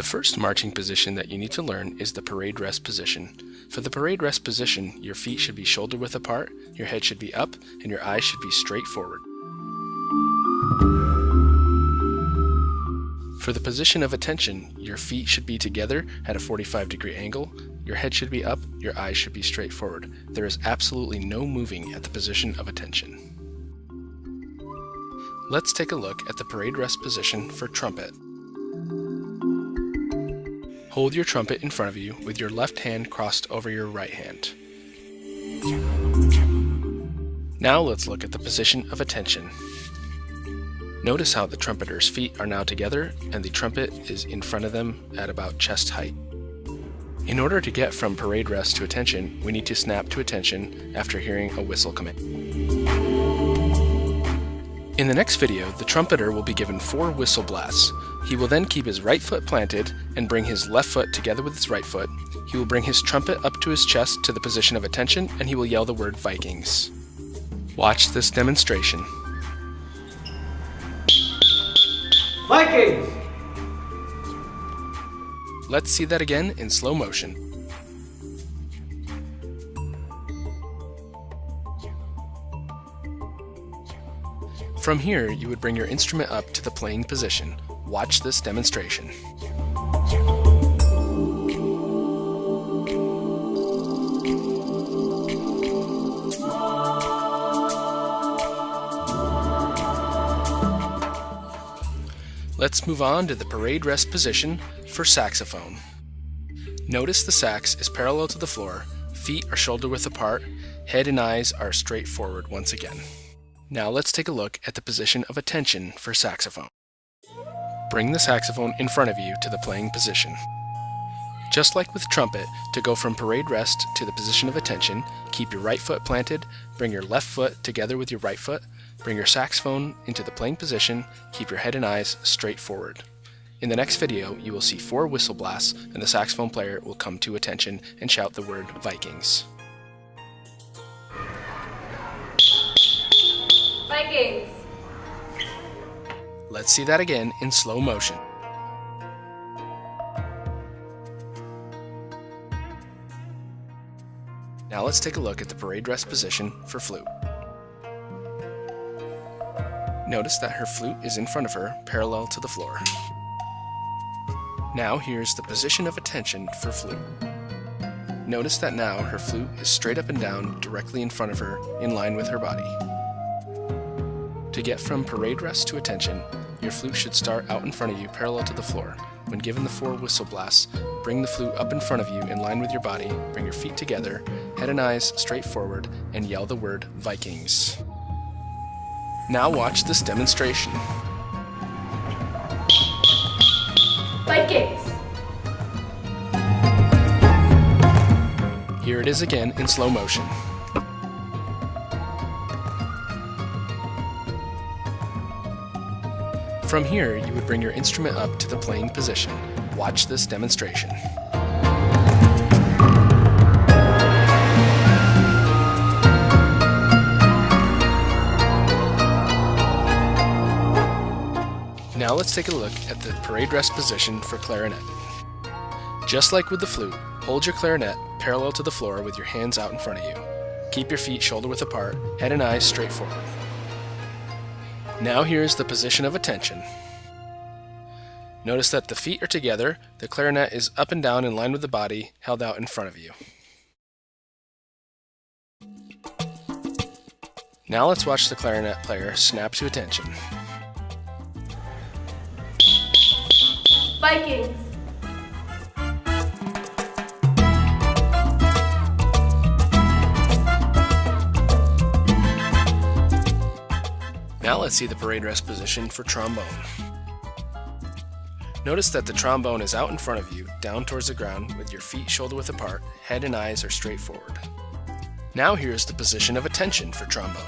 first marching position that you need to learn is the parade rest position. For the parade rest position, your feet should be shoulder width apart, your head should be up, and your eyes should be straight forward. For the position of attention, your feet should be together at a 45-degree angle, your head should be up, your eyes should be straight forward. There is absolutely no moving at the position of attention. Let's take a look at the parade rest position for trumpet. Hold your trumpet in front of you with your left hand crossed over your right hand. Now let's look at the position of attention. Notice how the trumpeter's feet are now together and the trumpet is in front of them at about chest height. In order to get from parade rest to attention, we need to snap to attention after hearing a whistle command. In the next video, the trumpeter will be given 4 whistle blasts. He will then keep his right foot planted and bring his left foot together with his right foot. He will bring his trumpet up to his chest to the position of attention, and he will yell the word Vikings. Watch this demonstration. Vikings! Let's see that again in slow motion. From here, you would bring your instrument up to the playing position. Watch this demonstration. Let's move on to the parade rest position for saxophone. Notice the sax is parallel to the floor, feet are shoulder width apart, head and eyes are straight forward once again. Now let's take a look at the position of attention for saxophone. Bring the saxophone in front of you to the playing position. Just like with trumpet, to go from parade rest to the position of attention, keep your right foot planted, bring your left foot together with your right foot, bring your saxophone into the playing position, keep your head and eyes straight forward. In the next video, you will see 4 whistle blasts and the saxophone player will come to attention and shout the word Vikings. Vikings! Let's see that again in slow motion. Now let's take a look at the parade rest position for flute. Notice that her flute is in front of her, parallel to the floor. Now here's the position of attention for flute. Notice that now her flute is straight up and down, directly in front of her, in line with her body. To get from parade rest to attention, your flute should start out in front of you, parallel to the floor. When given the 4 whistle blasts, bring the flute up in front of you, in line with your body, bring your feet together, head and eyes straight forward, and yell the word Vikings. Now watch this demonstration. Vikings! Here it is again in slow motion. From here, you would bring your instrument up to the playing position. Watch this demonstration. Now let's take a look at the parade rest position for clarinet. Just like with the flute, hold your clarinet parallel to the floor with your hands out in front of you. Keep your feet shoulder width apart, head and eyes straight forward. Now here's the position of attention. Notice that the feet are together, the clarinet is up and down in line with the body, held out in front of you. Now let's watch the clarinet player snap to attention. Vikings! Now let's see the parade rest position for trombone. Notice that the trombone is out in front of you, down towards the ground, with your feet shoulder width apart, head and eyes are straight forward. Now here's the position of attention for trombone.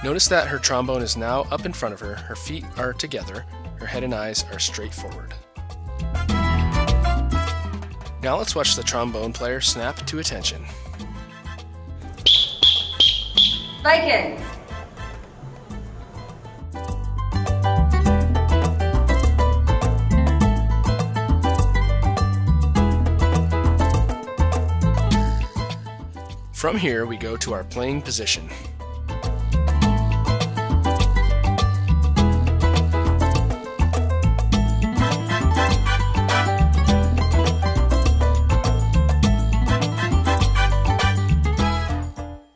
Notice that her trombone is now up in front of her, her feet are together, her head and eyes are straight forward. Now let's watch the trombone player snap to attention. Vikings! From here, we go to our playing position.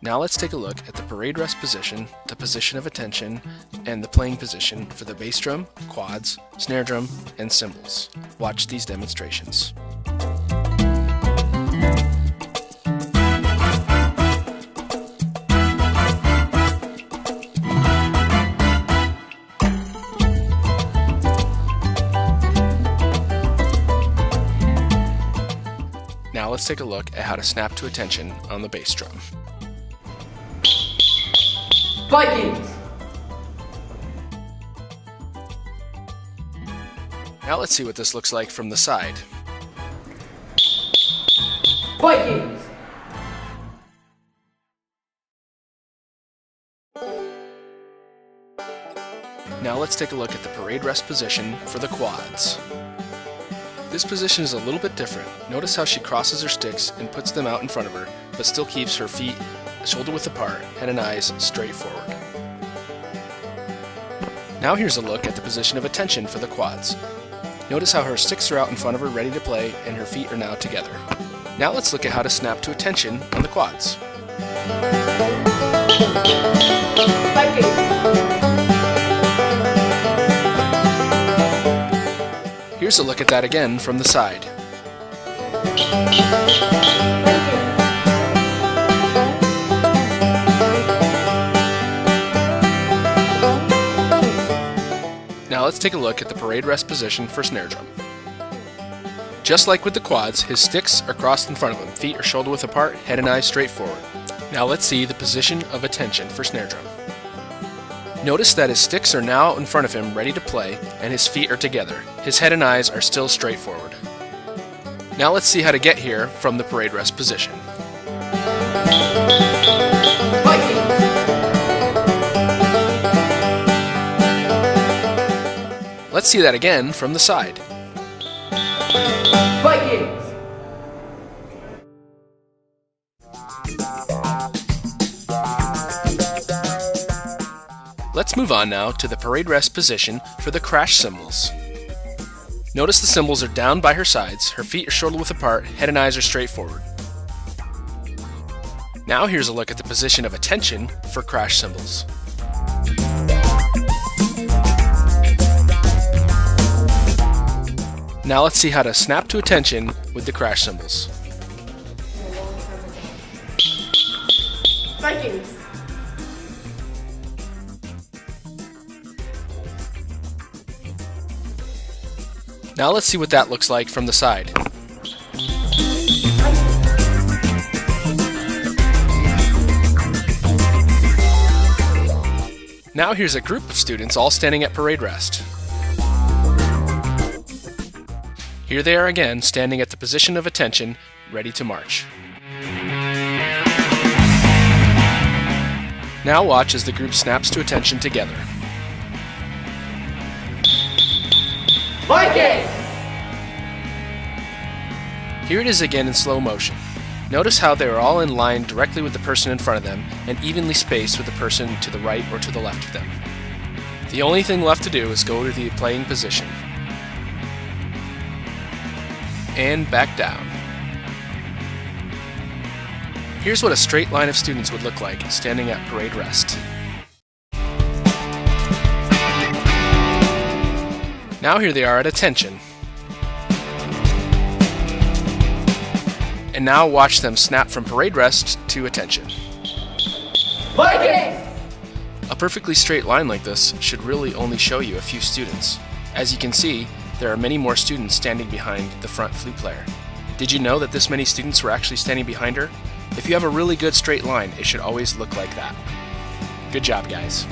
Now let's take a look at the parade rest position, the position of attention, and the playing position for the bass drum, quads, snare drum, and cymbals. Watch these demonstrations. Now let's take a look at how to snap to attention on the bass drum. Vikings! Now let's see what this looks like from the side. Vikings! Now let's take a look at the parade rest position for the quads. This position is a little bit different. Notice how she crosses her sticks and puts them out in front of her, but still keeps her feet shoulder width apart, head and eyes straight forward. Now here's a look at the position of attention for the quads. Notice how her sticks are out in front of her ready to play and her feet are now together. Now let's look at how to snap to attention on the quads. Here's a look at that again from the side. Now let's take a look at the parade rest position for snare drum. Just like with the quads, his sticks are crossed in front of him, feet are shoulder width apart, head and eyes straight forward. Now let's see the position of attention for snare drum. Notice that his sticks are now in front of him ready to play and his feet are together. His head and eyes are still straight forward. Now let's see how to get here from the parade rest position. Let's see that again from the side. Vikings! Let's move on now to the parade rest position for the crash cymbals. Notice the cymbals are down by her sides, her feet are shoulder width apart, head and eyes are straight forward. Now here's a look at the position of attention for crash cymbals. Now let's see how to snap to attention with the crash cymbals. Vikings. Now let's see what that looks like from the side. Now here's a group of students all standing at parade rest. Here they are again, standing at the position of attention, ready to march. Now watch as the group snaps to attention together. Vikings! Here it is again in slow motion. Notice how they are all in line directly with the person in front of them and evenly spaced with the person to the right or to the left of them. The only thing left to do is go to the playing position. And back down. Here's what a straight line of students would look like standing at parade rest. Now here they are at attention. And now watch them snap from parade rest to attention. Vikings! A perfectly straight line like this should really only show you a few students. As you can see, there are many more students standing behind the front flute player. Did you know that this many students were actually standing behind her? If you have a really good straight line, it should always look like that. Good job, guys.